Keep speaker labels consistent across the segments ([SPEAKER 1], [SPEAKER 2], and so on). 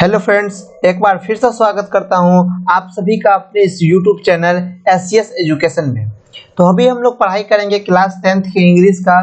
[SPEAKER 1] Hello friends, एक बार फिर से स्वागत करता हूं आप सभी का अपने इस यूट्यूब चैनल एससीएस एजुकेशन में। तो अभी हम लोग पढ़ाई करेंगे क्लास 10th के इंग्लिश का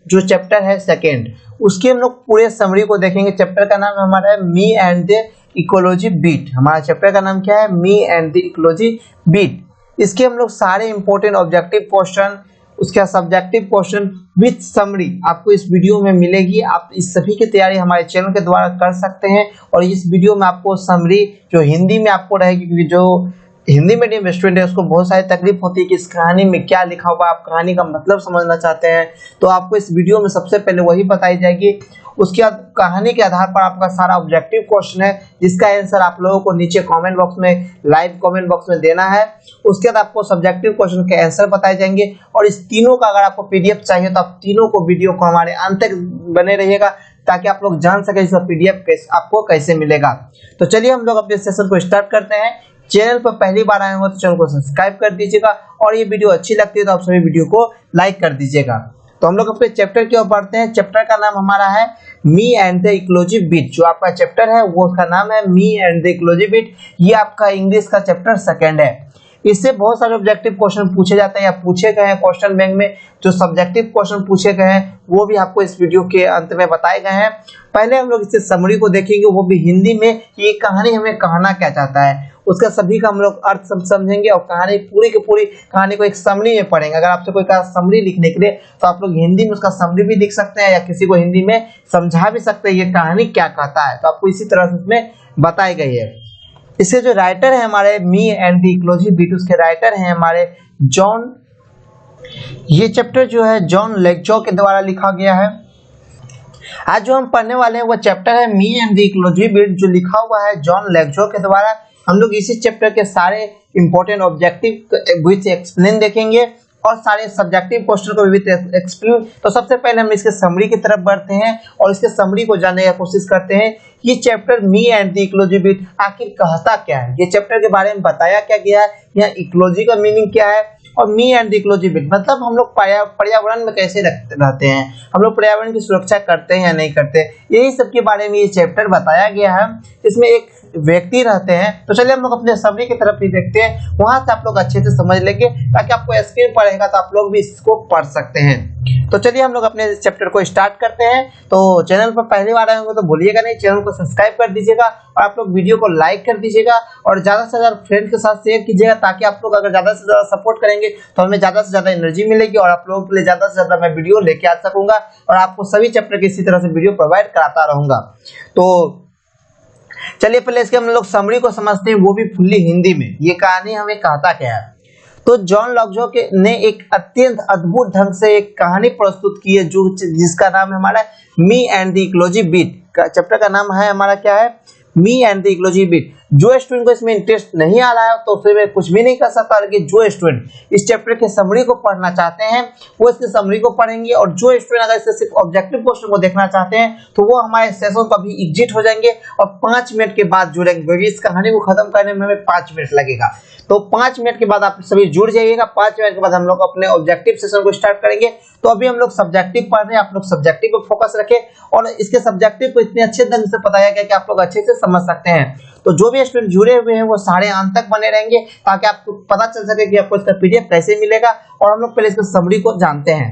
[SPEAKER 1] जो चैप्टर है सेकंड, उसके हम लोग पूरे समरी को देखेंगे। चैप्टर का नाम हमारा है me and the ecology beat. हमारा चैप्टर का नाम क्या है? Me and the ecology beat. इसके हम लोग सारे इंपॉर्टेंट ऑब्जेक्टिव क्वेश्चन, उसका सब्जेक्टिव क्वेश्चन विथ समरी आपको इस वीडियो में मिलेगी। आप इस सभी की तैयारी हमारे चैनल के द्वारा कर सकते हैं और इस वीडियो में आपको समरी जो हिंदी में आपको रहेगी, क्योंकि जो हिंदी मीडियम स्टूडेंट है उसको बहुत सारी तकलीफ होती है कि इस कहानी में क्या लिखा हुआ, आप कहानी का मतलब समझना चाहते हैं तो आपको इस वीडियो में सबसे पहले वही बताई जाएगी। उसके बाद कहानी के आधार पर आपका सारा ऑब्जेक्टिव क्वेश्चन है जिसका आंसर आप लोगों को नीचे कमेंट बॉक्स में, लाइव कमेंट बॉक्स में देना है। उसके बाद आपको सब्जेक्टिव क्वेश्चन के आंसर बताए जाएंगे और इस तीनों का अगर आपको पीडीएफ चाहिए तो आप तीनों को वीडियो को हमारे अंत तक बने रहिएगा ताकि आप लोग जान सके इसका पीडीएफ आपको कैसे मिलेगा। तो चलिए हम लोग अपने सेशन को स्टार्ट करते हैं। चैनल पर पहली बार आए हो तो चैनल को सब्सक्राइब कर दीजिएगा और ये वीडियो अच्छी लगती है तो आप सभी वीडियो को लाइक कर दीजिएगा। तो हम लोग अपने चैप्टर की ओर बढ़ते हैं। चैप्टर का नाम हमारा है me and the ecology beat. जो आपका चैप्टर है वो उसका नाम है me and the ecology beat. ये आपका इंग्लिश का चैप्टर सेकंड है। इससे बहुत सारे ऑब्जेक्टिव क्वेश्चन पूछे जाते हैं या पूछे गए हैं क्वेश्चन बैंक में। जो सब्जेक्टिव क्वेश्चन पूछे गए हैं वो भी आपको इस वीडियो के अंत में बताए गए हैं। पहले हम लोग इससे समरी को देखेंगे, वो भी हिंदी में, ये कहानी हमें कहना क्या चाहता है, उसका सभी का हम लोग अर्थ समझेंगे और कहानी पूरी की पूरी कहानी को एक समरी में पढ़ेंगे। अगर आपसे कोई कहा समरी लिखने के लिए तो आप लोग हिंदी में उसका समरी भी लिख सकते हैं या किसी को हिंदी में समझा भी सकते हैं ये कहानी क्या कहता है, तो आपको इसी तरह से इसमें बताई गई है। इसके जो राइटर है हमारे me and the ecology beat, उसके राइटर हैं हमारे जॉन। ये चैप्टर जो है जॉन लेक्जो के द्वारा लिखा गया है। आज जो हम पढ़ने वाले हैं वो चैप्टर है me and the ecology beat, जो लिखा हुआ है जॉन लेक्जो के द्वारा। हम लोग इसी चैप्टर के सारे इंपॉर्टेंट ऑब्जेक्टिव विथ एक्सप्लेन देखेंगे और सारे सब्जेक्टिव क्वेश्चन को विथ एक्सप्लेन। तो सबसे पहले हम इसके समरी की तरफ बढ़ते हैं और इसके समरी को जानने की कोशिश करते हैं। ये chapter me and the ecology beat आखिर कहता क्या है, ये चैप्टर के बारे में बताया क्या गया है, यहाँ इकोलॉजी का मीनिंग क्या है और me and the ecology beat मतलब हम लोग पर्यावरण में कैसे रहते हैं, हम लोग पर्यावरण की सुरक्षा करते हैं या नहीं करते, यही सब के बारे में ये चैप्टर बताया गया है। इसमें एक व्यक्ति रहते हैं। तो चलिए हम लोग अपने समरी की तरफ भी देखते हैं, वहां से आप लोग अच्छे से समझ लेंगे ताकि आपको स्क्रीन पर रहेगा तो आप लोग भी इसको पढ़ सकते हैं। तो चलिए हम लोग अपने चैप्टर को स्टार्ट करते हैं। तो चैनल पर पहली बार आए होंगे तो भूलिएगा नहीं, चैनल को सब्सक्राइब कर दीजिएगा और आप लोग वीडियो को लाइक कर दीजिएगा और ज्यादा से ज्यादा फ्रेंड के साथ शेयर कीजिएगा ताकि आप लोग अगर ज्यादा से ज्यादा सपोर्ट करेंगे तो हमें ज्यादा से ज्यादा एनर्जी मिलेगी और आप लोगों के लिए ज्यादा से ज्यादा मैं वीडियो लेके आ सकूंगा और आपको सभी चैप्टर की इसी तरह से वीडियो प्रोवाइड कराता रहूंगा। तो चलिए पहले इसके हम लोग समरी को समझते हैं, वो भी फुल्ली हिंदी में। ये कहानी हमें कहता क्या है? तो जॉन लॉक्जो ने एक अत्यंत अद्भुत ढंग से एक कहानी प्रस्तुत की है जो जिसका नाम है हमारा me and the ecology beat. Chapter का नाम है हमारा क्या है? Me and the ecology beat. जो स्टूडेंट को इसमें इंटरेस्ट नहीं आ रहा है तो उसमें कुछ भी नहीं कर सकता, लेकिन जो स्टूडेंट इस चैप्टर के समरी को पढ़ना चाहते हैं वो इसके समरी को पढ़ेंगे और जो स्टूडेंट अगर इससे सिर्फ ऑब्जेक्टिव क्वेश्चन को देखना चाहते हैं तो वो हमारे सेशन को अभी एग्जिट हो जाएंगे और 5 मिनट के बाद जुड़ेंगे, क्योंकि इस कहानी को खत्म करने में हमें 5 मिनट लगेगा। तो 5 मिनट के बाद आप सभी जुड़ जाइएगा। 5 मिनट के बाद हम लोग अपने ऑब्जेक्टिव सेशन को स्टार्ट करेंगे। तो अभी हम लोग सब्जेक्टिव पढ़ रहे हैं, आप लोग सब्जेक्टिव पे फोकस रखें और इसके सब्जेक्टिव को इतने अच्छे ढंग से बताया गया कि आप लोग अच्छे से समझ सकते हैं। तो जो भी स्टूडेंट जुड़े हुए हैं वो सारे अंत तक बने रहेंगे ताकि आपको पता चल सके कि आपको इसका पीडीएफ कैसे मिलेगा। और हम लोग पहले इसके समरी को जानते हैं।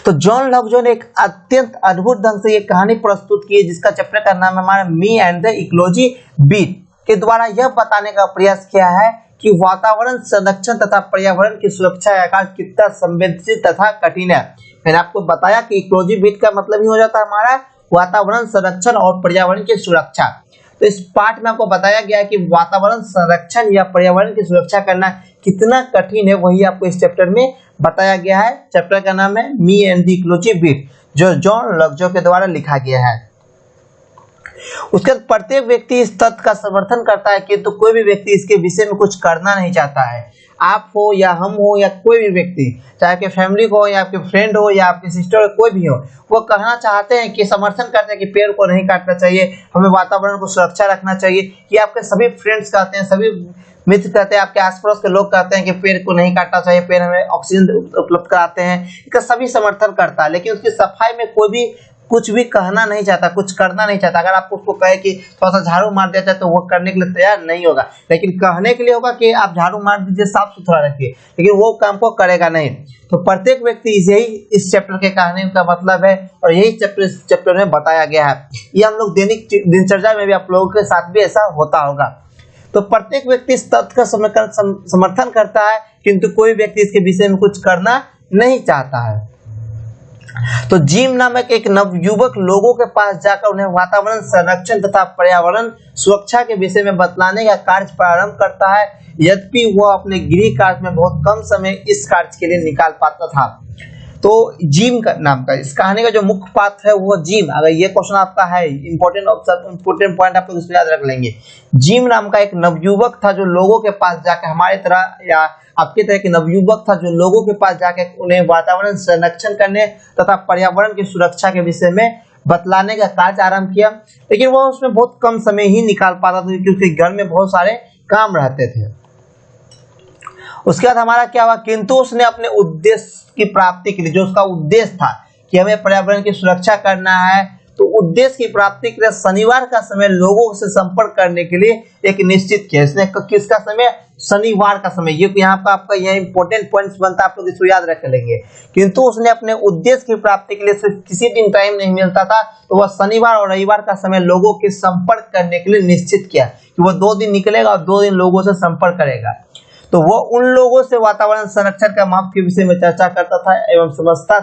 [SPEAKER 1] तो जॉन लॉक्जो ने एक अत्यंत अद्भुत ढंग से ये कहानी प्रस्तुत की है जिसका चैप्टर का नाम है हमारा me and the ecology beat के द्वारा यह बताने का प्रयास किया है कि वातावरण संरक्षण तथा पर्यावरण की सुरक्षा का कार्य कितना संवेदनशील तथा कठिन है। मैंने आपको बताया कि इकोलॉजी बीट का मतलब ही हो जाता है हमारा वातावरण संरक्षण और पर्यावरण की सुरक्षा। तो इस पार्ट में आपको बताया गया है कि वातावरण संरक्षण या पर्यावरण की सुरक्षा करना कितना कठिन है, वही आपको इस चैप्टर में बताया गया है। चैप्टर का नाम है me and the ecology beat जो जॉन लॉक्जो के द्वारा लिखा गया है। उसके प्रत्येक व्यक्ति इस तथ्य का समर्थन करता है कि तो कोई भी व्यक्ति इसके विषय में कुछ करना नहीं चाहता है। आप हो या हम हो या कोई भी व्यक्ति, चाहे आपके फैमिली को हो या आपके फ्रेंड हो या आपके सिस्टर हो, कोई भी हो, वो कहना चाहते हैं कि समर्थन करते हैं कि पेड़ को नहीं काटना चाहिए, हमें वातावरण को सुरक्षा रखना चाहिए। ये आपके सभी फ्रेंड्स कहते हैं, सभी मित्र कहते हैं, आपके आसपास के लोग कहते हैं कि पेड़ को नहीं काटना चाहिए, पेड़ हमें ऑक्सीजन उपलब्ध कराते हैं, इसका सभी समर्थन करता है। लेकिन उसकी सफाई में कोई भी कुछ भी कहना नहीं चाहता, कुछ करना नहीं चाहता। अगर आप उसको कहे कि थोड़ा सा झाड़ू मार दिया जाए तो वो करने के लिए तैयार नहीं होगा, लेकिन कहने के लिए होगा कि आप झाड़ू मार दीजिए, साफ सुथरा रखिए, लेकिन वो काम को करेगा नहीं। तो प्रत्येक व्यक्ति यही इस चैप्टर के कहने का मतलब है, और यही चैप्टर में बताया गया है। ये हम लोग दैनिक दिनचर्या में भी आप लोगों के साथ भी ऐसा होता होगा। तो प्रत्येक व्यक्ति इस तथ्य का समर्थन करता है, किंतु कोई व्यक्ति इसके विषय में कुछ करना नहीं चाहता है। तो जिम नामक एक नवयुवक लोगों के पास जाकर उन्हें वातावरण संरक्षण तथा पर्यावरण सुरक्षा के विषय में बतलाने का कार्य प्रारंभ करता है। यद्यपि वह अपने गृह कार्य में बहुत कम समय इस कार्य के लिए निकाल पाता था। तो जिम का नाम का इस कहानी का जो मुख्य पात्र है वो जिम, अगर ये क्वेश्चन आपका है, इंपोर्टेंट पॉइंट आप लोग इसमें याद रख लेंगे। जिम नाम का एक नवयुवक था जो लोगों के पास जाकर, हमारे तरह या आपकी तरह के नवयुवक था जो लोगों के पास जाकर उन्हें वातावरण संरक्षण करने तथा पर्यावरण की सुरक्षा के विषय में बतलाने का कार्य आरंभ किया। लेकिन वह उसमें बहुत कम समय ही निकाल पाता था, क्योंकि घर में बहुत सारे काम रहते थे। उसके बाद हमारा क्या हुआ, किंतु उसने अपने उद्देश्य की प्राप्ति के लिए, जो उसका उद्देश्य था कि हमें पर्यावरण की सुरक्षा करना है, तो उद्देश्य की प्राप्ति के लिए शनिवार का समय लोगों से संपर्क करने के लिए एक निश्चित किया। इसने किसका समय, शनिवार का समय। ये यहाँ पर आपका यह इंपॉर्टेंट पॉइंट्स बनता है, आप लोग इसको याद रख लेंगे। किंतु उसने अपने उद्देश्य की प्राप्ति के लिए सिर्फ किसी दिन टाइम नहीं मिलता था, तो वह शनिवार और रविवार का समय लोगों के संपर्क करने के लिए निश्चित किया कि वह 2 दिन निकलेगा और 2 दिन लोगों से संपर्क करेगा। तो वो उन लोगों से वातावरण संरक्षण का महत्व के विषय में चर्चा करता था एवं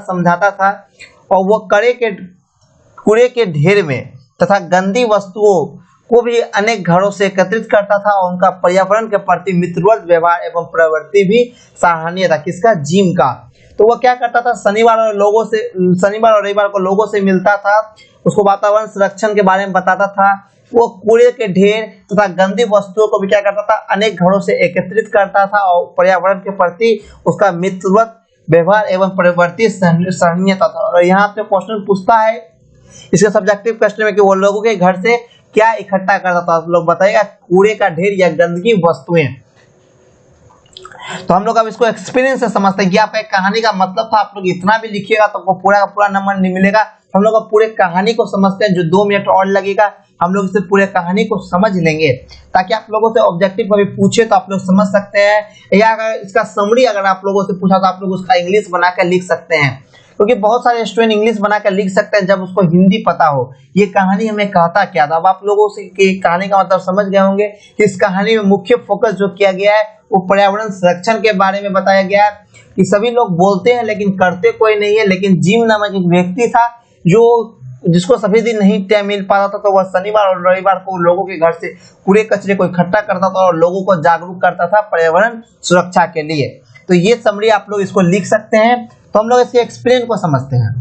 [SPEAKER 1] समझाता था, और वो कूड़े के ढेर में तथा गंदी वस्तुओं को भी अनेक घरों से एकत्रित करता था, और उनका पर्यावरण के प्रति मित्रवत व्यवहार एवं प्रवृत्ति भी सराहनीय था। किसका, जिम का। तो वह क्या करता था, शनिवार और रविवार को लोगों से मिलता था, उसको वातावरण संरक्षण के बारे में बताता था। वो कूड़े के ढेर तथा गंदी वस्तुओं को भी क्या करता था, अनेक घरों से एकत्रित करता था, और पर्यावरण के प्रति उसका मित्रवत व्यवहार एवं प्रवृत्ति सराहनीयता था। और यहाँ पे क्वेश्चन पूछता है इसके सब्जेक्टिव क्वेश्चन में कि वो लोगों के घर से क्या इकट्ठा करता था, लोग बताइएगा, कूड़े का ढेर या गंदगी वस्तुएं। तो हम लोग अब इसको एक्सपीरियंस से समझते हैं कि आप एक कहानी का मतलब था, आप लोग इतना भी लिखिएगा तो आपको पूरा का पूरा नंबर नहीं मिलेगा। हम लोग अब पूरे कहानी को समझते हैं, जो 2 मिनट और लगेगा, हम लोग इसे पूरे कहानी को समझ लेंगे, ताकि आप लोगों से ऑब्जेक्टिव कभी पूछे तो आप लोग समझ सकते हैं, या अगर इसका समरी अगर आप लोगों से पूछा तो आप लोग उसका इंग्लिश बनाकर लिख सकते हैं, क्योंकि बहुत सारे स्टूडेंट इंग्लिश बनाकर लिख सकते हैं जब उसको हिंदी पता हो ये कहानी हमें कहता क्या था। अब आप लोगों से कहानी का मतलब समझ गए होंगे कि इस कहानी में मुख्य फोकस जो किया गया है वो पर्यावरण संरक्षण के बारे में बताया गया है, कि सभी लोग बोलते हैं लेकिन करते कोई नहीं है। लेकिन जिम नामक एक व्यक्ति था जिसको सभी दिन नहीं टाइम मिल पाता था, तो वह शनिवार और रविवार को लोगों के घर से कूड़े कचरे को इकट्ठा करता था और लोगों को जागरूक करता था पर्यावरण सुरक्षा के लिए। तो ये समरी आप लोग इसको लिख सकते हैं। तो हम लोग इसके एक्सप्लेन को समझते हैं।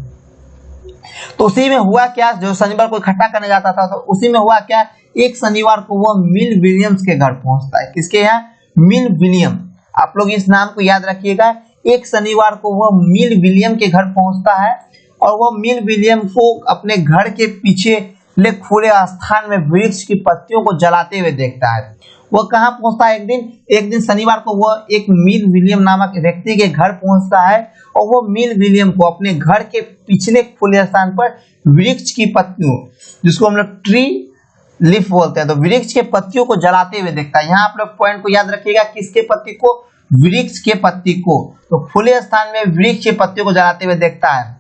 [SPEAKER 1] तो उसी में हुआ क्या, जो शनिवार को इकट्ठा करने जाता था, तो उसी में हुआ क्या, एक शनिवार को वह मिल विलियम्स के घर पहुंचता है। किसके यहाँ, मिल विलियम। आप लोग इस नाम को याद रखिएगा। एक शनिवार को वह मिल विलियम के घर पहुंचता है, और वह मिल विलियम को अपने घर के पीछे खुले स्थान में वृक्ष की पत्तियों को जलाते हुए देखता है। वह कहाँ पहुंचता है, एक दिन शनिवार को वह एक मिल विलियम नामक व्यक्ति के घर पहुंचता है, और वह मिल विलियम को अपने घर के पिछले खुले स्थान पर वृक्ष की पत्तियों, जिसको हम लोग ट्री लीफ बोलते हैं, तो वृक्ष के पत्तियों को जलाते हुए देखता है। यहाँ आप लोग पॉइंट को याद रखिएगा, किसके पत्ती को, वृक्ष के पत्ती को। तो खुले स्थान में वृक्ष के पत्तियों को जलाते हुए देखता है।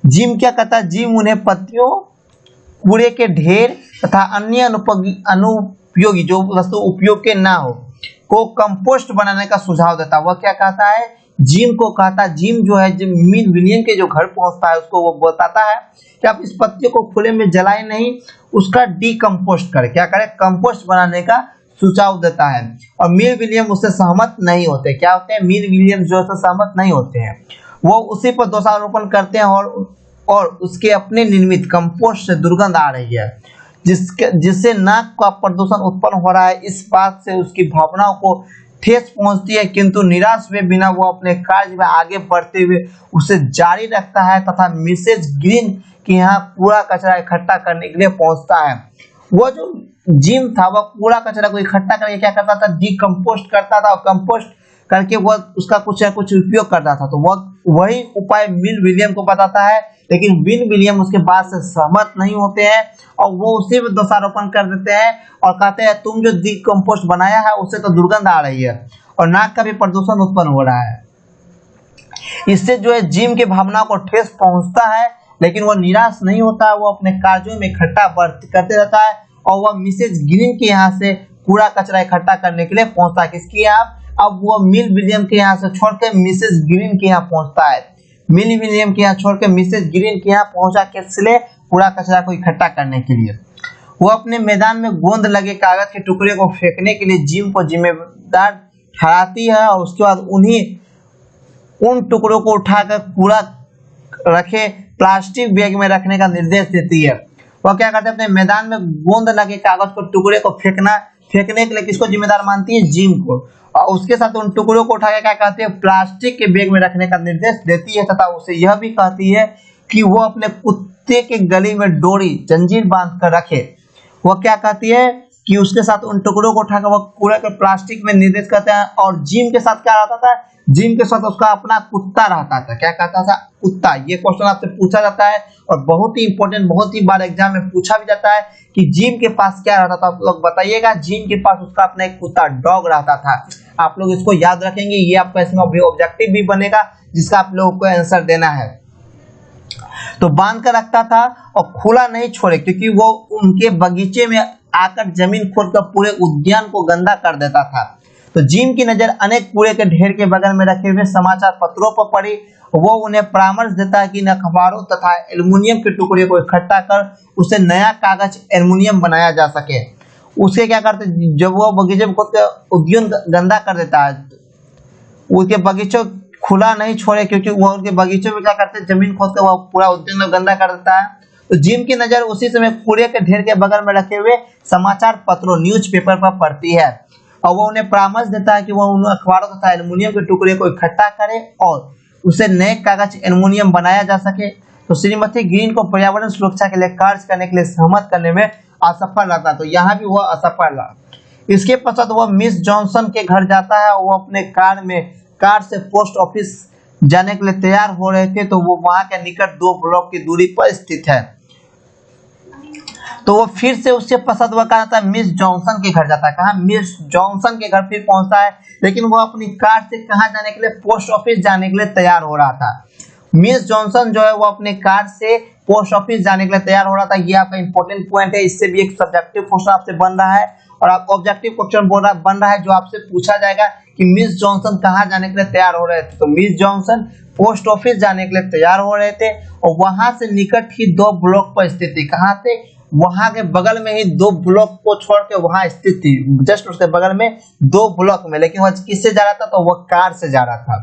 [SPEAKER 1] जिम क्या कहता है, जिम उन्हें पत्तियों, कूड़े के ढेर तथा अन्य अनुपयोगी जो वस्तु उपयोग के ना हो को कंपोस्ट बनाने का सुझाव देता है। वह क्या कहता है, जिम को कहता है, जिम जो है मिल विलियम के जो घर पहुंचता है उसको वो बताता है कि आप इस पत्तियों को खुले में जलाए नहीं, उसका डीकम्पोस्ट करें, क्या करें, कंपोस्ट बनाने का सुझाव देता है। और मिल विलियम उससे सहमत नहीं होते। क्या होते हैं, मिल विलियम जो है सहमत नहीं होते हैं। वो उसी पर दोषारोपण करते हैं और उसके अपने निर्मित कंपोस्ट से दुर्गंध आ रही है, जिससे नाक का प्रदूषण उत्पन्न हो रहा है। इस बात से उसकी भावनाओं को ठेस पहुंचती है, किंतु निराश हुए बिना वो अपने कार्य में आगे बढ़ते हुए उसे जारी रखता है तथा मिसेज ग्रीन के यहाँ कूड़ा कचरा इकट्ठा करने के लिए पहुंचता है। वो जो जिम था वह कूड़ा कचरा को इकट्ठा करके क्या करता था, डीकम्पोस्ट करता था, और कंपोस्ट करके वह उसका कुछ ना कुछ उपयोग करता था। तो वह वही उपाय मिल विलियम को बताता है लेकिन विन विलियम उसके बात से सहमत नहीं होते हैं और वो उसी पे दोषारोपण कर देते हैं और कहते हैं तुम जो डिकम्पोस्ट बनाया है उससे तो दुर्गंध आ रही है और नाक का भी प्रदूषण उत्पन्न हो रहा है। इससे जो है जिम की भावना को ठेस पहुंचता है, लेकिन वो निराश नहीं होता है, वो अपने कार्यों में इकट्ठा करते रहता है और वह मिसेज ग्रीन के यहाँ से कूड़ा कचरा इकट्ठा करने के लिए पहुंचता है। किसके यहाँ? अब वो मिल विलियम के यहाँ से छोड़ के मिसेज ग्रीन के यहाँ पहुंचता है। मिल विलियम के यहाँ छोड़ के मिसेज ग्रीन के यहाँ पहुंचा किस लिए? कूड़ा कचरा को इकट्ठा करने के लिए। वो अपने मैदान में गोंद लगे कागज के टुकड़े को फेंकने के लिए जिम को जिम्मेदार ठहराती है और उसके बाद उन टुकड़ों को उठाकर कूड़ा रखे प्लास्टिक बैग में रखने का निर्देश देती है। वह क्या करते हैं? अपने मैदान में गोंद लगे कागज को टुकड़े को फेंकने के लिए किसको जिम्मेदार मानती है? जिम को। और उसके साथ उन टुकड़ों को उठाकर क्या कहते हैं? प्लास्टिक के बैग में रखने का निर्देश देती है तथा उसे यह भी कहती है कि वो अपने कुत्ते के गले में डोरी जंजीर बांध कर रखे। वह क्या कहती है कि उसके साथ उन टुकड़ों को उठाकर वह कूड़ा के प्लास्टिक में निर्देश करते हैं। और जिम के साथ क्या रहता था? जिम के साथ उसका अपना कुत्ता रहता था। क्या कहता था? कुत्ता। ये क्वेश्चन आपसे पूछा जाता है और बहुत ही इंपॉर्टेंट, बहुत ही बार एग्जाम में पूछा भी जाता है कि जिम के पास क्या रहता था। आप लोग बताइएगा। जिम के पास उसका अपना एक कुत्ता डॉग रहता था। आप लोग इसको याद रखेंगे, ये आपका इसमें ऑब्जेक्टिव भी बनेगा जिसका आप लोगों को आंसर देना है। तो बांध कर रखता था और खुला नहीं छोड़े, क्योंकि वो उनके बगीचे में आकर जमीन खोदकर पूरे उद्यान को गंदा कर देता था। तो जिम की नजर अनेक कूड़े के ढेर के बगल में रखे हुए समाचार पत्रों पर पड़ी। वो उन्हें परामर्श देता है कि इन अखबारों तथा एल्युमिनियम के टुकड़े को इकट्ठा कर उसे नया कागज एल्युमिनियम बनाया जा सके। उसके क्या करते? जब वो बगीचे में खोद के उद्यान गंदा कर देता है, उसके बगीचों खुला नहीं छोड़े, क्योंकि वो उनके बगीचों में क्या करते हैं? जमीन खोद के वो पूरा उद्यान गंदा कर देता है। तो जिम की नजर उसी समय कूड़े के ढेर के बगल में रखे हुए समाचार पत्रों न्यूज़पेपर पर पड़ती है और वो उन्हें परामर्श देता है कि वह उन अखबारों तथा एल्युमिनियम के टुकड़े को इकट्ठा करे और उसे नए कागज एल्युमिनियम बनाया जा सके। तो श्रीमती ग्रीन को पर्यावरण सुरक्षा के लिए कार्य करने के लिए सहमत करने में असफल रहता। तो यहाँ भी वह असफल रहा। इसके पश्चात वह मिस जॉनसन के घर जाता है और वो अपने कार से पोस्ट ऑफिस जाने के लिए तैयार हो रहे थे। तो वो वहां के निकट 2 ब्लॉक की दूरी पर स्थित है। तो वो फिर से उससे पसंद हुआ कहा था मिस जॉनसन के घर जाता है। कहा? मिस जॉनसन के घर फिर पहुंचता है, लेकिन वो अपनी कार से कहां जाने के लिए? पोस्ट ऑफिस जाने के लिए तैयार हो रहा था। मिस जॉनसन जो है वो अपने कार से पोस्ट ऑफिस जाने के लिए तैयार हो रहा था। ये आपका इंपॉर्टेंट पॉइंट है। इससे भी एक सब्जेक्टिव क्वेश्चन आपसे बन रहा है और आप ऑब्जेक्टिव क्वेश्चन बन रहा है जो आपसे पूछा जाएगा कि मिस जॉनसन कहाँ जाने के लिए तैयार हो रहे थे। तो मिस जॉनसन पोस्ट ऑफिस जाने के लिए तैयार हो रहे थे और वहां से निकट ही 2 ब्लॉक पर स्थित थी। कहाँ थे? वहां के बगल में ही 2 ब्लॉक को छोड़ के वहां स्थित थी, जस्ट उसके बगल में 2 ब्लॉक में। लेकिन वह किससे जा रहा था? तो वह कार से जा रहा था।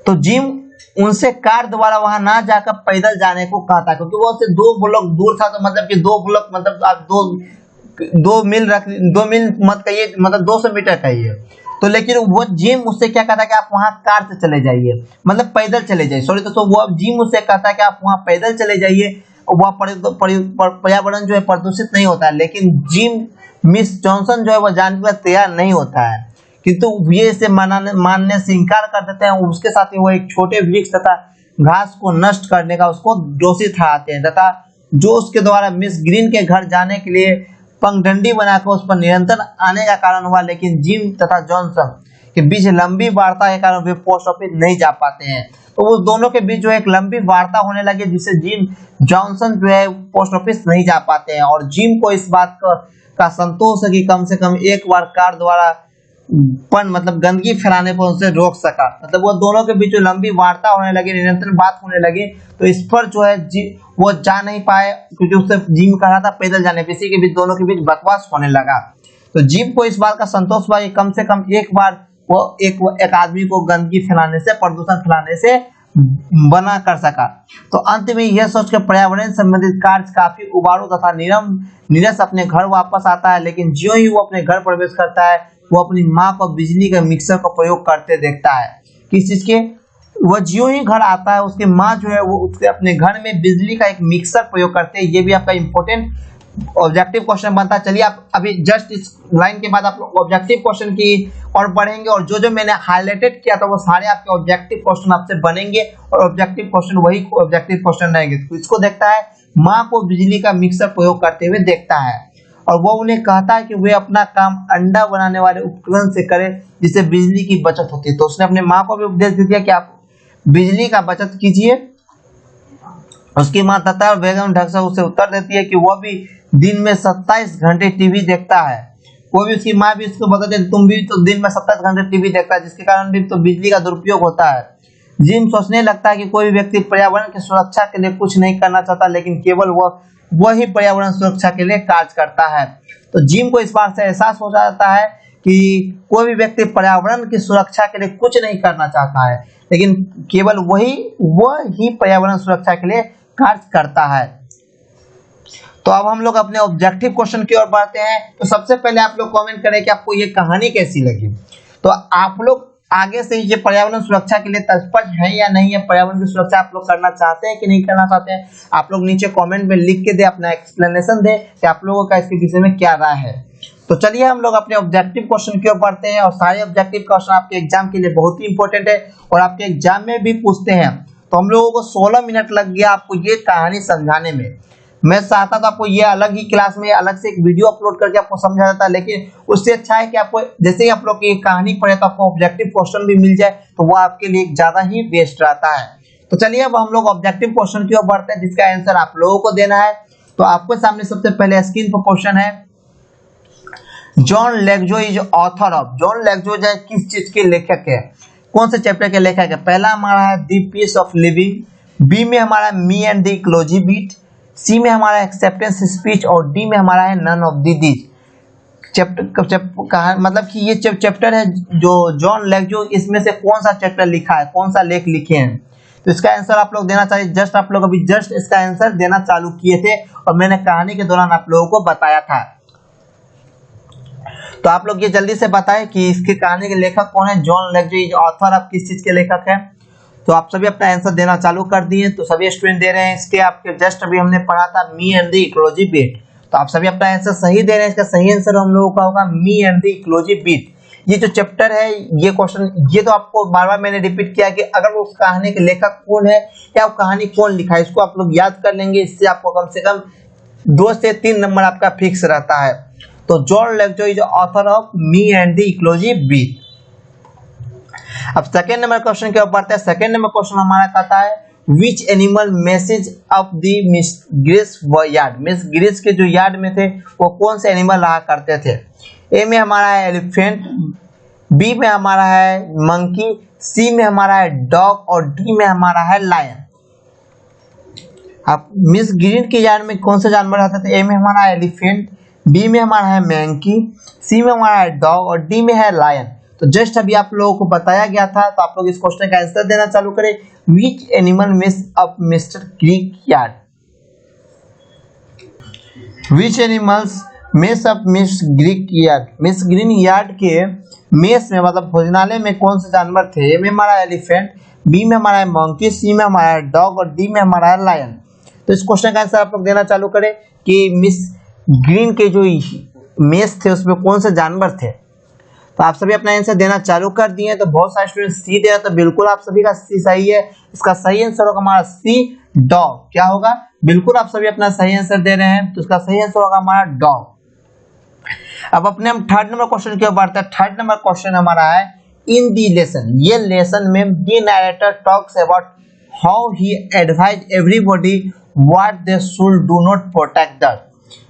[SPEAKER 1] तो जिम उनसे कार द्वारा वहां ना जाकर पैदल जाने को कहा था, क्योंकि वो से 2 ब्लॉक दूर था। तो मतलब कि 2 ब्लॉक मतलब आप 2 मील मत कहिए, मतलब 200 मीटर कहिए। तो लेकिन वो जिम उससे क्या कहता है कि आप वहां कार से चले जाइए, मतलब पैदल चले जाइए। सॉरी दोस्तों, वो जिम उससे कहता है कि आप वहां पैदल चले जाइए और वह पर्यावरण जो है प्रदूषित नहीं होता है। लेकिन जिम मिस जॉनसन जो है वह जाने के लिए तैयार नहीं होता है, किंतु ये इसे मानने से इनकार कर देते हैं। उसके साथ ही वो एक छोटे वृक्ष तथा घास को नष्ट करने का उसको दोषी ठहराते हैं तथा जो उसके द्वारा मिस ग्रीन के घर जाने के लिए पगडंडी बनाकर उस पर निरंतर आने का कारण हुआ। लेकिन जिम तथा जॉनसन के बीच लंबी वार्ता के कारण वे पोस्ट ऑफिस नहीं जा पाते हैं। तो वो दोनों के बीच जो एक लंबी वार्ता होने लगी, जिससे जिम जॉनसन जो है पोस्ट ऑफिस नहीं जा पाते हैं और जिम को इस बात का संतोष है कि कम से कम एक बार कार द्वारा मतलब गंदगी फैलाने पर उनसे रोक सका। मतलब वो दोनों के बीच जो लंबी वार्ता होने लगी, निरंतर बात होने लगी, तो इस पर जो है वो जा नहीं पाए, क्योंकि उससे जिम कह रहा था पैदल जाने पे। इसी के बीच दोनों के बीच बकवास होने लगा। तो जिम को इस बात का संतोष हुआ कि कम से कम एक बार वो एक आदमी को गंदगी फैलाने से, प्रदूषण फैलाने से बना कर सका। तो अंत में यह सोच के पर्यावरण संबंधित कार्य काफी उबारू तथा नीरस अपने घर वापस आता है। लेकिन ज्यों ही वो अपने घर प्रवेश करता है, वो अपनी माँ को बिजली के मिक्सर का प्रयोग करते देखता है। किस चीज के? वह ज्यों ही घर आता है, उसकी माँ जो है वो उसके अपने घर में बिजली का एक मिक्सर प्रयोग करते हैं। ये भी आपका इंपॉर्टेंट ऑब्जेक्टिव क्वेश्चन बनता है। चलिए आप अभी जस्ट इस लाइन के बाद आप लोग ऑब्जेक्टिव क्वेश्चन की और पढ़ेंगे, और जो जो मैंने हाईलाइटेड किया था वो सारे आपके ऑब्जेक्टिव क्वेश्चन आपसे बनेंगे, और ऑब्जेक्टिव क्वेश्चन वही ऑब्जेक्टिव क्वेश्चन रहेंगे। तो इसको देखता है, माँ को बिजली का मिक्सर प्रयोग करते हुए देखता है, और वो उन्हें कहता है कि वे अपना काम अंडा बनाने वाले उपकरण से करें जिससे बिजली की बचत होती है। तो उसने अपने माँ को भी उपदेश दे दिया कि आप बिजली का बचत कीजिए। उसकी माँ तथा बेगम ढंग से उसे उत्तर देती है कि वह भी दिन में 27 घंटे टीवी देखता है। कोई भी उसकी माँ भी उसको बताती है तुम भी तो दिन में 27 घंटे टीवी देखता है, जिसके कारण भी तो बिजली का दुरुपयोग होता है। जिम सोचने लगता है कि कोई भी व्यक्ति पर्यावरण की सुरक्षा के लिए कुछ नहीं करना चाहता, लेकिन केवल वही पर्यावरण सुरक्षा के लिए कार्य करता है। तो जिम को इस बात से एहसास हो जाता है कि कोई भी व्यक्ति पर्यावरण की सुरक्षा के लिए कुछ नहीं करना चाहता है, लेकिन केवल वही पर्यावरण सुरक्षा के लिए कार्य करता है। तो अब हम लोग अपने ऑब्जेक्टिव क्वेश्चन की ओर बढ़ते हैं। तो सबसे पहले आप लोग कमेंट करें कि आपको ये कहानी कैसी लगी। तो आप लोग आगे से ये पर्यावरण सुरक्षा के लिए तत्पर है या नहीं है, पर्यावरण की सुरक्षा आप लोग करना चाहते हैं कि नहीं करना चाहते हैं, आप लोग नीचे कमेंट में लिख के दे, अपना एक्सप्लेनेशन दे कि आप लोगों का इसके विषय में क्या राय है। तो चलिए हम लोग अपने ऑब्जेक्टिव क्वेश्चन की ओर बढ़ते हैं, और सारे ऑब्जेक्टिव क्वेश्चन आपके एग्जाम के लिए बहुत ही इंपॉर्टेंट है और आपके एग्जाम में भी पूछते हैं। तो हम लोगों को 16 मिनट लग गया आपको ये कहानी समझाने में। मैं चाहता था आपको ये अलग ही क्लास में अलग से एक वीडियो अपलोड करके आपको समझा जाता, लेकिन उससे अच्छा है कि आपको जैसे ही आप लोग ये कहानी पढ़े तो आपको ऑब्जेक्टिव क्वेश्चन भी मिल जाए, तो वो आपके लिए ज्यादा ही बेस्ट रहता है। तो चलिए अब हम लोग ऑब्जेक्टिव क्वेश्चन की ओर बढ़ते हैं, जिसका आंसर आप लोगों को देना है। तो आपके सामने सबसे पहले स्क्रीन पर क्वेश्चन है, John Legzo is author of. John Legzo जो किस चीज के लेखक है, कौन से चैप्टर के लेखक है? पहला हमारा है the piece of living, B में हमारा me and the ecology beat, C में हमारा एक्सेप्टेंस स्पीच, और डी में हमारा है नन ऑफ दीज। चैप्टर मतलब कि ये चैप्टर है जो जॉन लेग्जो, इसमें से कौन सा चैप्टर लिखा है, कौन सा लेख लिखे हैं। तो इसका आंसर आप लोग देना चाहिए। जस्ट आप लोग अभी जस्ट इसका आंसर देना चालू किए थे और मैंने कहानी के दौरान आप लोगों को बताया था। तो आप लोग ये जल्दी से बताएं कि इसकी कहानी के लेखक कौन है। जॉन लेग्जो ऑथर आप किस चीज के लेखक है? तो आप सभी अपना आंसर देना चालू कर दिए। तो सभी स्टूडेंट दे रहे हैं इसके, आपके जस्ट अभी हमने पढ़ा था me and the ecology beat. तो आप सभी अपना आंसर सही दे रहे हैं। इसका सही आंसर हम लोगों का होगा me and the ecology beat. ये जो चैप्टर है, ये क्वेश्चन, ये तो आपको बार बार मैंने रिपीट किया कि अगर वो उस कहानी के लेखक कौन है या वो कहानी कौन लिखा है, इसको आप लोग याद कर लेंगे। इससे आपको कम से कम 2 से 3 नंबर आपका फिक्स रहता है। तो John Legzo is author of me and the ecology beat. अब सेकेंड नंबर क्वेश्चन के ऊपर बढ़ते हैं। सेकेंड नंबर क्वेश्चन हमारा कहता है which animal messes up the Miss Grease yard. Miss Grease के जो यार्ड में थे वो कौन से एनिमल रहा करते थे? ए में हमारा है एलिफेंट, बी में हमारा है मंकी, सी में हमारा है डॉग, और डी में हमारा है लायन। अब मिस ग्रीन के यार्ड में कौन से जानवर रहते थे? ए में हमारा है एलिफेंट, बी में हमारा है मंकी, सी में हमारा है डॉग, और डी में है लायन। तो जस्ट अभी आप लोगों को बताया गया था, तो आप लोग इस क्वेश्चन का आंसर देना चालू करें। Which animal mess up mister Greek yard? Which animals mess up miss Greek yard? Miss green yard के मेस में मतलब भोजनालय में कौन से जानवर थे? ए में हमारा एलिफेंट, बी में हमारा है मंकी, सी में हमारा है डॉग, और डी में हमारा है लायन। तो इस क्वेश्चन का आंसर आप लोग देना चालू करें कि मिस ग्रीन के जो मेस थे उसमें कौन से जानवर थे। तो आप सभी अपना आंसर देना चालू कर दिए। तो बहुत सारे स्टूडेंट सी दे रहे, तो बिल्कुल आप सभी का सी सही है। इसका सही आंसर होगा हमारा सी डॉग। क्या होगा? बिल्कुल आप सभी अपना सही आंसर दे रहे हैं, तो इसका सही आंसर होगा हमारा डॉग। अब अपने हम थर्ड नंबर क्वेश्चन की ओर बढ़ते हैं। थर्ड नंबर क्वेश्चन हमारा है इन दी लेसन। ये लेसन में the narrator talks about how he advise everybody what they should do not protect that.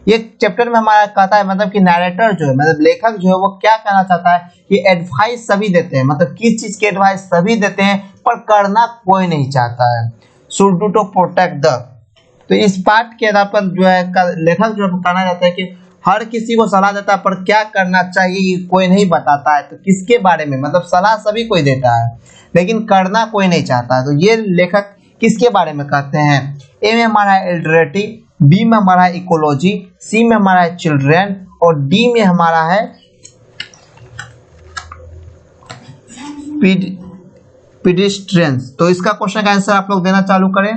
[SPEAKER 1] ये चैप्टर में हमारा कहता है मतलब कि नरेटर जो है, मतलब लेखक जो है, वो क्या कहना चाहता है कि एडवाइस सभी देते हैं, मतलब किस चीज की एडवाइस सभी देते हैं पर करना कोई नहीं चाहता है। Should do to protect the. तो इस पार्ट के आधार पर जो है लेखक जो कहना चाहता है कि हर किसी को सलाह देता है पर क्या करना चाहिए कोई नहीं बताता है। तो किसके बारे में? मतलब सलाह सभी कोई देता है लेकिन करना कोई नहीं चाहता है। तो ये लेखक किसके बारे में कहते हैं? ए में हमारा है एल्डरिटी, बी में हमारा है इकोलॉजी, सी में हमारा है चिल्ड्रन, और डी में हमारा है पीडिस्ट्रियंस। तो इसका क्वेश्चन का आंसर आप लोग देना चालू करें।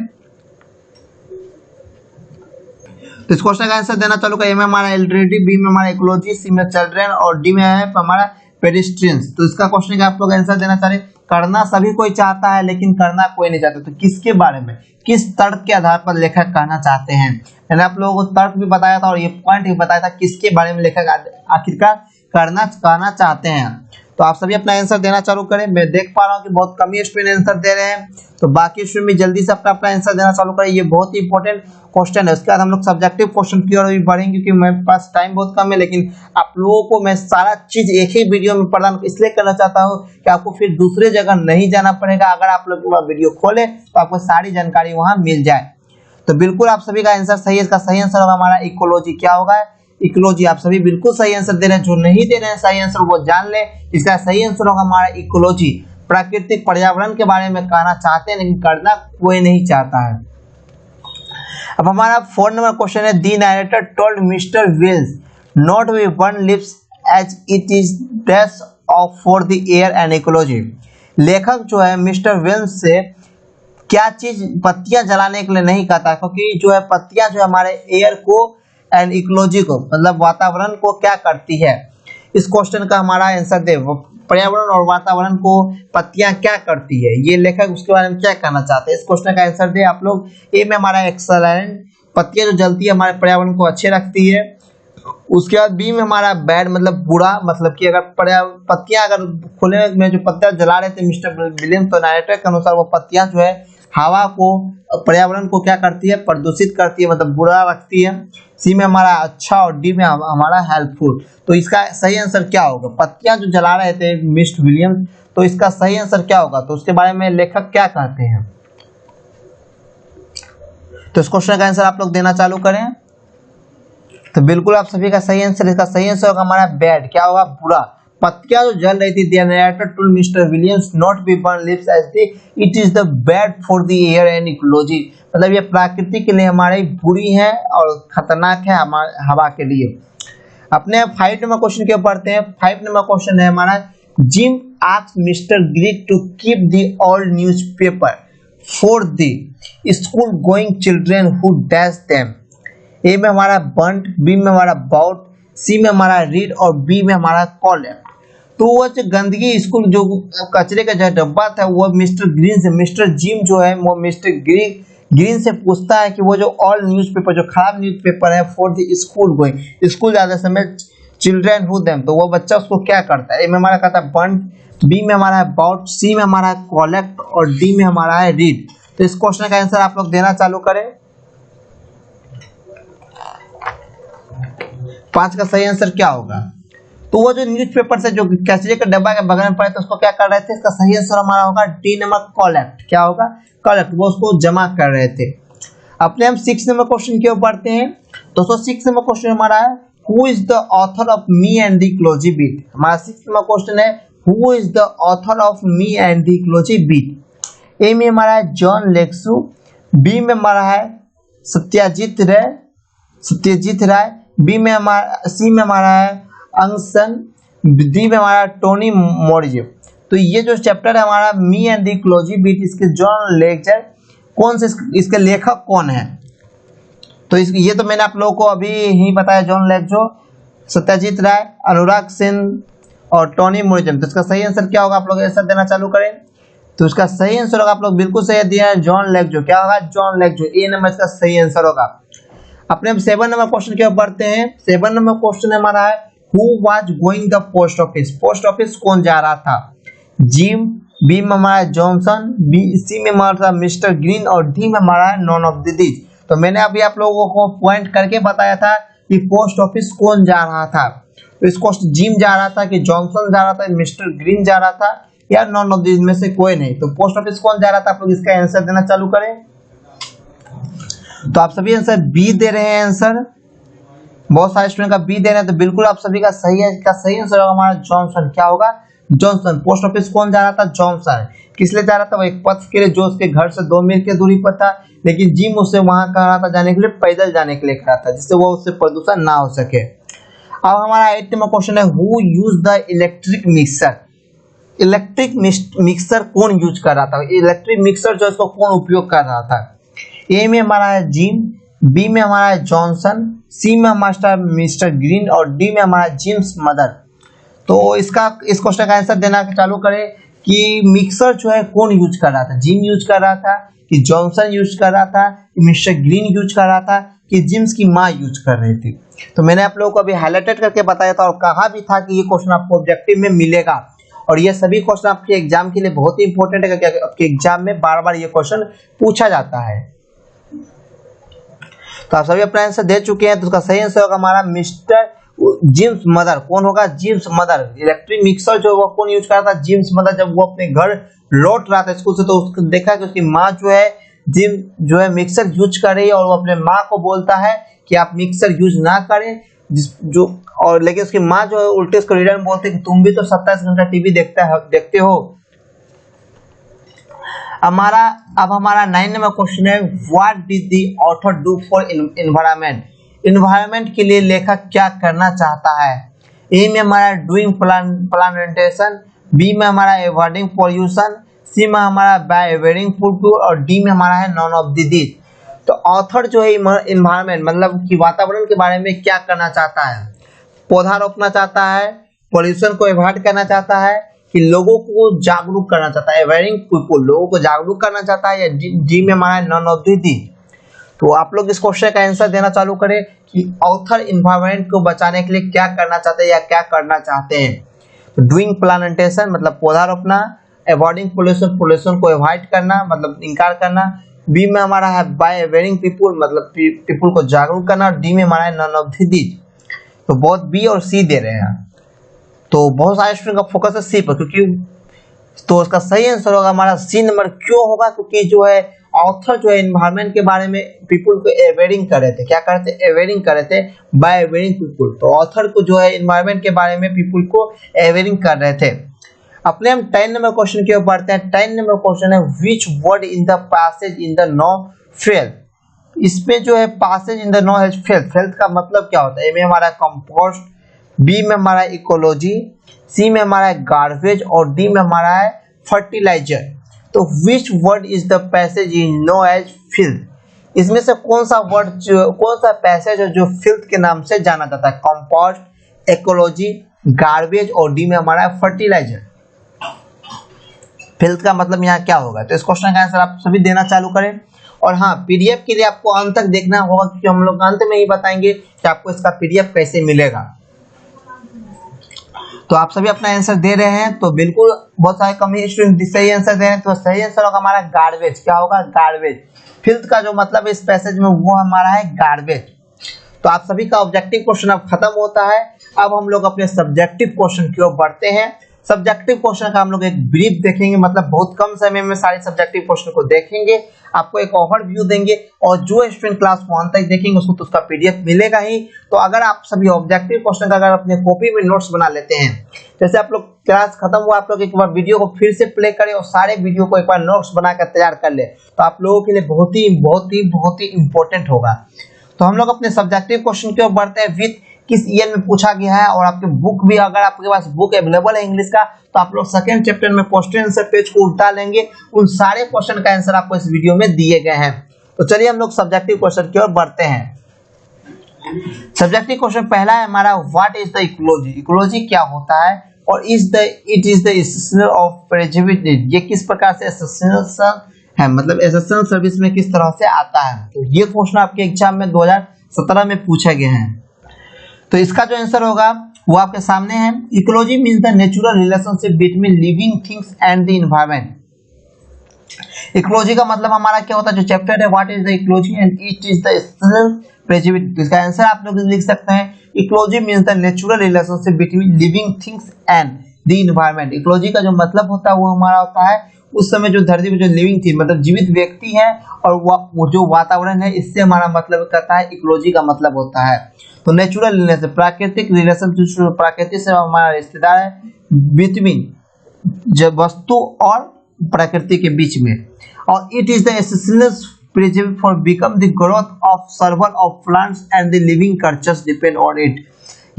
[SPEAKER 1] तो इस क्वेश्चन का आंसर देना चालू करें। ए में हमारा एल्ड्रेडी, बी में हमारा इकोलॉजी, सी में चिल्ड्रन और डी में है हमारा पेडिस्ट्रियंस। तो इसका क्वेश्चन का आप लोग आंसर देना चाह रहे। करना सभी कोई चाहता है लेकिन करना कोई नहीं चाहता। तो किसके बारे में, किस तर्क के आधार पर लेखक कहना चाहते हैं? मैंने आप लोगों को तर्क भी बताया था और ये पॉइंट भी बताया था किसके बारे में लेखक आखिरकार कहना चाहते हैं। तो आप सभी अपना आंसर देना चालू करें। मैं देख पा रहा हूँ कि बहुत कम ही स्टूडेंट आंसर दे रहे हैं, तो बाकी स्टूडेंट भी जल्दी से अपना आंसर देना चालू करें। ये बहुत ही इंपॉर्टेंट क्वेश्चन है। उसके बाद हम लोग सब्जेक्टिव क्वेश्चन की ओर भी बढ़ेंगे क्योंकि मेरे पास टाइम बहुत कम है, लेकिन आप लोगों को मैं सारा चीज एक ही वीडियो में प्रदान इसलिए करना चाहता हूँ कि आपको फिर दूसरे जगह नहीं जाना पड़ेगा। अगर आप लोग वीडियो खोले तो आपको सारी जानकारी वहां मिल जाए। तो बिल्कुल आप सभी का आंसर सही है। इसका सही आंसर होगा हमारा इकोलॉजी। क्या होगा? इकोलॉजी। आप सभी बिल्कुल सही आंसर दे रहे हैं। जो नहीं दे रहे हैं सही आंसर वो जान ले। इसका सही आंसर होगा हमारा इकोलॉजी। प्राकृतिक पर्यावरण के बारे में कहना चाहते हैं लेकिन करना कोई नहीं चाहता है। अब हमारा 4 नंबर क्वेश्चन है, the narrator told mister Wills not we burn lips as it is best of for the air and ecology. लेखक जो है मिस्टर विल्स से क्या चीज पत्तियां जलाने के लिए नहीं कहता, क्योंकि जो है पत्तियां जो हमारे एयर को एंड इकोलॉजी को मतलब वातावरण को क्या करती है। इस क्वेश्चन का हमारा आंसर दे। पर्यावरण और वातावरण को पत्तियां क्या करती है, ये लेखक उसके बारे में क्या कहना चाहते हैं। इस क्वेश्चन का आंसर दे आप लोग। ए में हमारा एक्सेलेंट, पत्तियां जो जलती है हमारे पर्यावरण को अच्छे रखती है। उसके बाद बी में हमारा बैड मतलब बुरा, मतलब कि अगर पत्तियां अगर खुले में जो पत्तियां जला रहे थे मिस्टर विलियम, तो नरेटर के अनुसार वो पत्तियां जो है हवा को पर्यावरण को क्या करती है, प्रदूषित करती है, मतलब बुरा रखती है। सी में हमारा अच्छा और डी में हमारा हेल्पफुल। तो इसका सही आंसर क्या होगा? पत्तियां जो जला रहे थे मिस्टर विलियम, तो इसका सही आंसर क्या होगा? तो उसके बारे में लेखक क्या कहते हैं? तो इस क्वेश्चन का आंसर आप लोग देना चालू करें। तो बिल्कुल आप सभी का सही आंसर, इसका सही आंसर होगा हमारा बैड। क्या होगा? बुरा। पत्तियां जो जल रही थी, the narrator told Mr Williams not be burn lips as the it is the bad for the air and ecology. मतलब ये प्रकृति के लिए हमारी बुरी है और खतरनाक है हमारे हवा के लिए। अपने 5 नंबर क्वेश्चन के पढ़ते हैं। 5 नंबर क्वेश्चन है हमारा, Jim asked mister Greek to keep the old newspaper for the school going children who dash them. A में हमारा बंट, बी में हमारा बाउट, सी में हमारा रीड और बी में हमारा कॉलेक्ट। तो वो जो गंदगी स्कूल जो कचरे का जो डब्बा था वो मिस्टर ग्रीन से, मिस्टर जिम जो है वो मिस्टर ग्रीन से पूछता है कि वो जो ऑल न्यूज़पेपर जो खराब न्यूज़पेपर है for the school going, school जाते समय चिल्ड्रन हु देम, तो वो बच्चा उसको क्या करता है। ए में हमारा कहता है बंट, बी में हमारा है बाउट, सी में हमारा है कॉलेक्ट और डी में हमारा है रीड। तो इस क्वेश्चन का आंसर आप लोग देना चालू करें। 5 का सही आंसर क्या होगा? तो वो जो न्यूज़पेपर से जो कचरे के डब्बा के बगल में पड़े थे उसको क्या कर रहे थे? इसका सही आंसर हमारा होगा डी नंबर कलेक्ट। क्या होगा? कलेक्ट। वो उसको जमा कर रहे थे। अपने हम 6 नंबर क्वेश्चन की ओर बढ़ते हैं। तो 6 नंबर क्वेश्चन हमारा है, who is the author of me and the ecology beat. हमारा 6 नंबर क्वेश्चन है, who is the author of me and the ecology beat. A में हमारा है जॉन लेक्सू, बी में हमारा है सत्यजीत राय, बी में हमारा, सी में हमारा है अंगसन, डी में हमारा टोनी मोरिज। तो ये जो चैप्टर है हमारा me and the ecology beat, इसके जॉन लेक्चर कौन से, इसके लेखक कौन है? तो ये तो मैंने आप लोगों को अभी ही बताया, जॉन लेक्चर, सत्यजीत राय, अनुराग सिंह और टोनी मोरिजम। तो इसका सही आंसर क्या होगा? आप लोग आंसर देना चालू करें। तो इसका सही आंसर होगा, आप लोग बिल्कुल सही दिया है, जॉन लेक्चर। क्या होगा? John lecture. ए नंबर इसका सही आंसर होगा। अपने 7 नंबर क्वेश्चन की ओर बढ़ते हैं। 7 नंबर क्वेश्चन हमारा है, who was going the post office. Post office कौन जा रहा था? जिम, बी में हमारा जॉनसन, बी सी में हमारा मिस्टर ग्रीन और डी में हमारा नॉन ऑफ दिस। तो मैंने अभी आप लोगों को पॉइंट करके बताया था कि पोस्ट ऑफिस कौन जा रहा था। तो इस क्वेश्चन जिम जा रहा था कि जॉनसन जा रहा था, मिस्टर ग्रीन जा रहा था या नॉन ऑफ दिस में से कोई नहीं। तो पोस्ट ऑफिस कौन जा रहा था? आप लोग इसका आंसर देना चालू करें। तो आप सभी आंसर बी दे रहे हैं। आंसर बहुत सारे स्टूडेंट का बी दे रहे हैं, तो बिल्कुल आप सभी का सही है। इसका सही आंसर होगा हमारा जॉनसन। क्या होगा? जॉनसन। पोस्ट ऑफिस कौन जा रहा था? जॉनसन। किस लिए जा रहा था? वो एक पथ के लिए जो उसके घर से 2 मील की दूरी पर था, लेकिन जिम उससे वहां कह रहा था जाने के लिए, पैदल जाने के लिए कहा था, जिससे वो उससे प्रदूषण ना हो सके। अब हमारा 8 नंबर क्वेश्चन है, who use the electric mixer. Electric mixer कौन यूज कर रहा था? इलेक्ट्रिक मिक्सर जो इसको कौन उपयोग कर रहा था? ए में हमारा है जिम, बी में हमारा है जॉनसन, सी में हमारा मिस्टर ग्रीन और डी में हमारा जेम्स मदर। तो इस क्वेश्चन का आंसर देना चालू करें कि मिक्सर जो है कौन यूज कर रहा था, जिम यूज कर रहा था कि जॉनसन यूज कर रहा था कि मिस्टर ग्रीन यूज कर रहा था कि जिम्स की माँ यूज कर रही थी। तो मैंने आप लोगों को अभी हाईलाइटेड करके बताया था और कहा भी था कि ये क्वेश्चन आपको ऑब्जेक्टिव में मिलेगा और ये सभी क्वेश्चन आपके एग्जाम के लिए बहुत ही इंपॉर्टेंट है क्योंकि आपके एग्जाम में बार बार ये क्वेश्चन पूछा जाता है। तो आप सभी अपना आंसर दे चुके हैं, तो उसका सही आंसर होगा हमारा मिस्टर जेम्स मदर। कौन होगा? James mother. इलेक्ट्रिक मिक्सर जो वो कौन यूज कर रहा था? James mother. जब वो अपने घर लौट रहा था स्कूल से तो उसको देखा कि उसकी माँ जो है जिम जो है मिक्सर यूज कर रही है और वो अपने माँ को बोलता है कि आप मिक्सर यूज ना करें, और लेकिन उसकी माँ जो है उल्टे उसको रिटर्न बोलते कि तुम भी तो 27 घंटा टीवी देखते हो। अब हमारा 9 नंबर क्वेश्चन है, what did the author do for environment. Environment के लिए लेखक क्या करना चाहता है? ए में हमारा डूइंग प्लांटेशन, बी में हमारा अवॉइडिंग पॉल्यूशन, सी में हमारा बाय अवेयरिंग फूड और डी में हमारा है नॉन ऑफ दीज। तो ऑथर जो है एनवायरनमेंट मतलब कि वातावरण के बारे में क्या करना चाहता है? पौधा रोपना चाहता है, पॉल्यूशन को अवॉइड करना चाहता है कि लोगों को जागरूक करना चाहता है, अवेयरिंग पीपल लोगों को जागरूक करना चाहता है, या डी में हमारा नॉन ऑफ दीज। तो आप लोग इस क्वेश्चन का आंसर देना चालू करें कि ऑथर एनवायरनमेंट को बचाने के लिए क्या करना चाहते हैं या क्या करना चाहते हैं। तो डूइंग प्लांटेशन मतलब पौधा रोपना, अवॉइडिंग पोल्यूशन पोल्यूशन को अवॉइड करना मतलब इनकार करना, बी में हमारा है बाय अवेयरिंग पीपल मतलब पीपल को जागरूक करना, और डी में हमारा है नॉन ऑफ दीज। तो बहुत बी और सी दे रहे हैं, तो बहुत सारे स्टूडेंट का फोकस है सी पर, क्योंकि तो उसका सही आंसर होगा हमारा सी नंबर। क्यों होगा? क्योंकि जो है ऑथर जो है एनवायरनमेंट के बारे में पीपल को अवेयरिंग कर रहे थे। क्या कर रहे थे? अवेयरिंग कर रहे थे बाय अवेयरिंग पीपल। तो ऑथर को जो है एनवायरनमेंट के बारे में पीपल को अवेयरिंग कर रहे थे। अपने हम 10 नंबर क्वेश्चन की ओर बढ़ते हैं। 10 नंबर क्वेश्चन है, which word in the passage in the no fail. इसमें जो है passage in the no has failed, failed का मतलब क्या होता है? ए में हमारा कंपोस्ट, बी में हमारा इकोलॉजी, सी में हमारा गार्बेज और डी में हमारा है फर्टिलाइजर। तो which word is the passage in know as filth? इसमें से कौन सा पैसेज है जो फिल्थ के नाम से जाना जाता है? कंपोस्ट, इकोलॉजी, गार्बेज और डी में हमारा है फर्टिलाइजर। फिल्थ का मतलब यहाँ क्या होगा? तो इस क्वेश्चन का आंसर आप सभी देना चालू करें। और हाँ, पीडीएफ के लिए आपको अंत तक देखना होगा क्योंकि हम लोग अंत में ही बताएंगे कि आपको इसका पीडीएफ कैसे मिलेगा। तो आप सभी अपना आंसर दे रहे हैं, तो बिल्कुल बहुत सारे कम स्टूडेंट सही आंसर दे रहे हैं। तो सही आंसर होगा हमारा गार्बेज। क्या होगा? गार्बेज। फिल्थ का जो मतलब है इस पैसेज में वो हमारा है गार्बेज। तो आप सभी का ऑब्जेक्टिव क्वेश्चन अब खत्म होता है। अब हम लोग अपने सब्जेक्टिव क्वेश्चन की ओर बढ़ते हैं। सब्जेक्टिव क्वेश्चन का हम लोग एक ब्रीफ देखेंगे, मतलब बहुत कम समय में सारे सब्जेक्टिव क्वेश्चन को देखेंगे, आपको एक ओवरव्यू देंगे और जो स्टूडेंट क्लास को अंत तक देखेंगे उसको तो उसका पीडीएफ मिलेगा ही। तो अगर आप सभी ऑब्जेक्टिव क्वेश्चन का अगर अपने कॉपी में नोट्स बना लेते हैं, जैसे आप लोग क्लास खत्म हुआ आप लोग एक बार वीडियो को फिर से प्ले करें और सारे वीडियो को एक बार नोट्स बनाकर तैयार कर ले, तो आप लोगों के लिए बहुत ही इंपॉर्टेंट होगा। तो हम लोग अपने सब्जेक्टिव क्वेश्चन की ओर बढ़ते हैं विथ किस ईयर में पूछा गया है, और आपके बुक भी अगर आपके पास बुक अवेलेबल है इंग्लिश का तो आप लोग सेकंड चैप्टर में क्वेश्चन आंसर पेज को उल्टा लेंगे, उन सारे क्वेश्चन का आंसर आपको इस वीडियो में दिए गए हैं। तो चलिए हम लोग सब्जेक्टिव क्वेश्चन की ओर बढ़ते हैं। सब्जेक्टिव क्वेश्चन पहला है हमारा, what is the ecology. Ecology क्या होता है और it is the essential of preservative, ये किस प्रकार से एसेंशियल है, मतलब एसेंशियल सर्विस में किस तरह से आता है। तो ये क्वेश्चन आपके एग्जाम में 2017 में पूछे गए हैं। तो इसका जो आंसर होगा वो आपके सामने है। Ecology means the natural relationship between living things and the environment. Ecology का मतलब हमारा क्या होता है, जो चैप्टर है what is the ecology and it is the essential preservative. इसका आंसर आप लोग लिख सकते हैं, ecology means the natural relationship between living things and the environment. Ecology का जो मतलब होता है वो हमारा होता है उस समय जो धरती पर जो लिविंग थी मतलब जीवित व्यक्ति है और वो जो वातावरण है, इससे हमारा मतलब करता है इकोलॉजी का मतलब होता है। तो नेचुरल रिलेशन, प्राकृतिक रिलेशन, प्रकृति से हमारा रिश्तेदार है बिटवीन जब वस्तु और प्रकृति के बीच में। और it is the essential preserve for become the growth of survival of plants and the living creatures depend on it.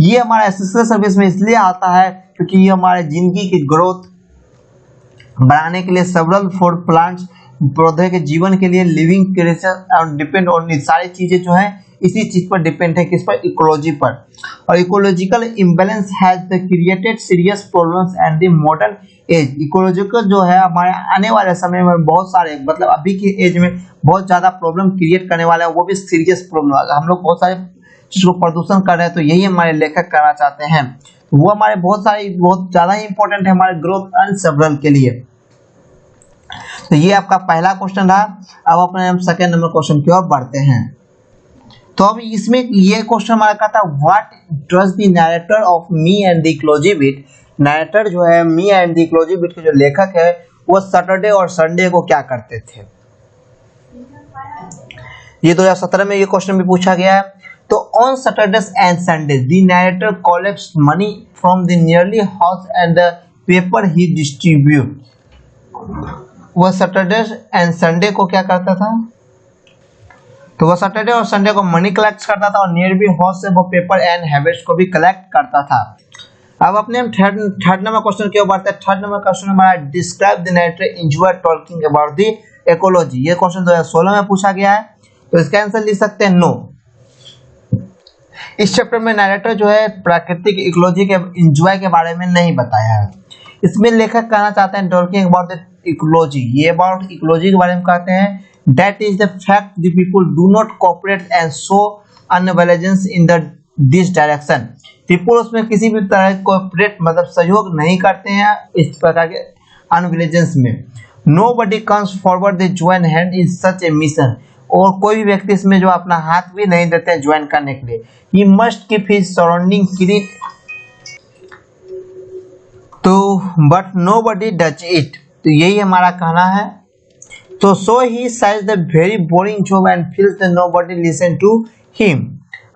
[SPEAKER 1] ये हमारा एसेंशियल सर्विस में इसलिए आता है क्योंकि ये हमारे जिंदगी की ग्रोथ बढ़ाने के लिए सेवरल फॉर प्लांट्स पौधे के जीवन के लिए लिविंग क्रिएचर और डिपेंड ऑन सारी चीजें जो है इसी चीज पर डिपेंड है, किस पर, इकोलॉजी पर। और ecological imbalance has created serious problems and the modern age. Ecological जो है हमारे आने वाले समय में बहुत सारे, मतलब अभी की एज में बहुत ज्यादा प्रॉब्लम क्रिएट करने वाला है, वो भी सीरियस प्रॉब्लम। हम लोग बहुत सारे चीज को प्रदूषण कर रहे हैं, तो यही हमारे लेखक करना चाहते हैं। वो हमारे बहुत ज्यादा ही इंपॉर्टेंट है हमारे ग्रोथ एंड सर्वाइवल के लिए। तो ये आपका पहला क्वेश्चन रहा। अब अपने हम सेकंड नंबर क्वेश्चन की ओर बढ़ते हैं। तो अब इसमें ये क्वेश्चन हमारा कहता है what does the narrator of me and the ecology bit. Narrator जो है me and the ecology bit के जो लेखक है वो सैटरडे और संडे को क्या करते थे। ये 2017 में ये क्वेश्चन भी पूछा गया है। तो on Saturdays and Sundays the narrator collects money from the nearly house and the paper he distribute. वह सैटरडे एंड संडे को क्या करता था, तो वह सैटरडे और संडे को मनी कलेक्ट करता था और नियर बी हाउस से वो पेपर एंड हैबिट्स को भी कलेक्ट करता था। अब अपने हम थर्ड नंबर क्वेश्चन की ओर बढ़ते हैं। थर्ड नंबर क्वेश्चन हमारा describe the narrator enjoy talking about the ecology. ये क्वेश्चन 2016 में पूछा गया है, तो इसका आंसर लिख सकते हैं नो। इस चैप्टर में नरेटर जो है प्राकृतिक इकोलॉजी के एंजॉय के बारे में नहीं बताया है। इसमें लेखक कहना चाहते हैं टॉकिंग अबाउट द इकोलॉजी, ये अबाउट इकोलॉजी के बारे में कहते हैं that is the fact the people do not cooperate and show unviolence in this direction। people उसमें किसी भी तरह कोऑपरेट मतलब सहयोग नहीं करते हैं इस प्रकार के अनविलेजेंस में। nobody comes forward the join hand in such a mission, और कोई भी व्यक्ति इसमें जो अपना हाथ भी नहीं देते हैं ज्वाइन करने के लिए। he must keep his surrounding clean, तो but nobody does it, तो यही हमारा कहना है। तो so he says the very boring job and feels that nobody listen to him।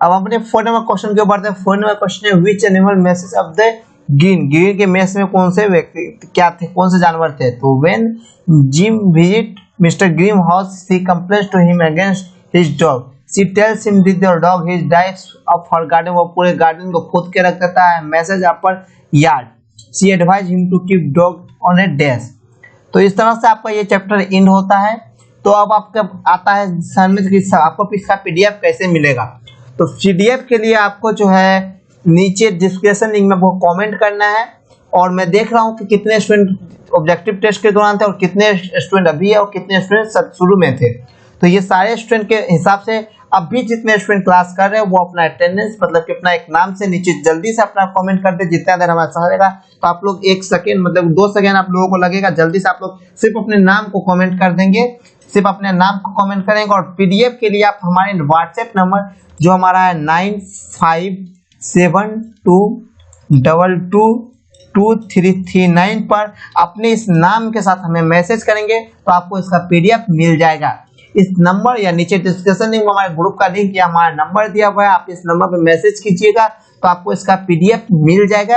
[SPEAKER 1] अब अपने 4 नंबर क्वेश्चन के ऊपर बढ़ते हैं। 4 नंबर क्वेश्चन है which animal messes up the green। Green के मेस में कौन से व्यक्ति क्या थे, कौन से जानवर थे। तो when Jim visit Mr. Grimm house she complains to him against his dog। she tells him that the dog his dives of her garden, वो पूरे गार्डन को खोद के रख देता है। messes up her yard। she advised him to keep dog on a dash। तो इस तरह से आपका ये चैप्टर एंड होता है। तो अब आपका आता है आपको इसका पीडीएफ कैसे मिलेगा। तो पीडीएफ के लिए आपको जो है नीचे डिस्क्रिप्शन लिंक में वो कमेंट करना है। और मैं देख रहा हूँ कि कितने स्टूडेंट ऑब्जेक्टिव टेस्ट के दौरान थे और कितने स्टूडेंट अभी है और कितने स्टूडेंट शुरू में थे। तो ये सारे स्टूडेंट के हिसाब से अभी जितने स्टूडेंट क्लास कर रहे हैं वो अपना अटेंडेंस मतलब कि अपना एक नाम से नीचे जल्दी से अपना कमेंट कर दे। जितना देर हमारा समय लगेगा तो आप लोग 1 सेकेंड मतलब 2 सेकेंड आप लोगों को लगेगा, जल्दी से आप लोग सिर्फ अपने नाम को कमेंट कर देंगे, सिर्फ अपने नाम को कमेंट करेंगे। और पीडीएफ के लिए आप हमारे व्हाट्सएप नंबर जो हमारा है 9572222339 पर अपने इस नाम के साथ हमें मैसेज करेंगे तो आपको इसका पीडीएफ मिल जाएगा। इस नंबर या नीचे डिस्क्रिप्शन में हमारे ग्रुप का लिंक या हमारा नंबर दिया हुआ है, आप इस नंबर पे मैसेज कीजिएगा तो आपको इसका पीडीएफ मिल जाएगा,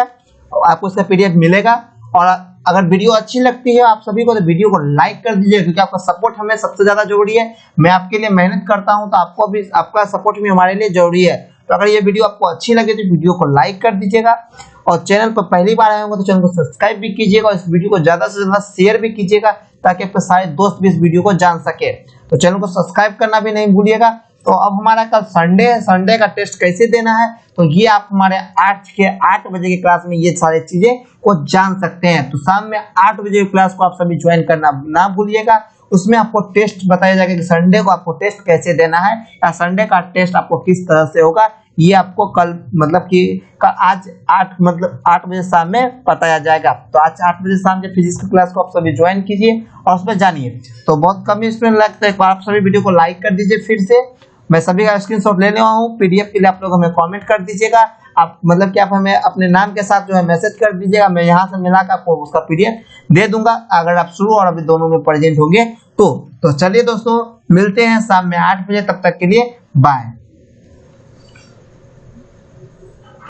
[SPEAKER 1] आपको इसका पीडीएफ मिलेगा। और अगर वीडियो अच्छी लगती है आप सभी को तो वीडियो को लाइक कर दीजिए, क्योंकि आपका सपोर्ट हमें सबसे ज्यादा जरूरी है। मैं आपके लिए मेहनत करता हूं तो आपको भी आपका सपोर्ट भी हमारे लिए जरूरी है। तो अगर ये वीडियो आपको अच्छी लगे तो वीडियो को लाइक कर दीजिएगा और चैनल पर पहली बार आए होंगे तो चैनल को सब्सक्राइब भी कीजिएगा और इस वीडियो को ज्यादा से ज्यादा शेयर भी कीजिएगा ताकि आपके सारे दोस्त भी इस वीडियो को जान सके। तो चैनल को सब्सक्राइब करना भी नहीं भूलिएगा। तो अब हमारा कल संडे है, संडे का टेस्ट कैसे देना है तो ये आप हमारे 8 बजे की क्लास में ये सारी चीजें को जान सकते हैं। तो शाम में 8 बजे की क्लास को आप सभी ज्वाइन करना ना भूलिएगा। उसमें आपको टेस्ट बताया जाएगा कि संडे को आपको टेस्ट कैसे देना है या संडे का टेस्ट आपको किस तरह से होगा, ये आपको कल मतलब कि आज 8 बजे शाम में बताया जाएगा। तो आज 8 बजे शाम के फिजिक्स की क्लास को आप सभी ज्वाइन कीजिए और उसमें जानिए। तो बहुत कम स्टूडेंट लगता है, आप सभी वीडियो को लाइक कर दीजिए। फिर से मैं सभी का स्क्रीनशॉट ले लिया हूँ। पीडीएफ के लिए आप लोग हमें कमेंट कर दीजिएगा, आप मतलब कि आप हमें अपने नाम के साथ जो है मैसेज कर दीजिएगा। मैं यहाँ से मिलाकर आपको उसका पीडीएफ दे दूंगा अगर आप शुरू और अभी दोनों में प्रेजेंट होंगे तो चलिए दोस्तों मिलते हैं शाम में 8 बजे, तब तक के लिए बाय।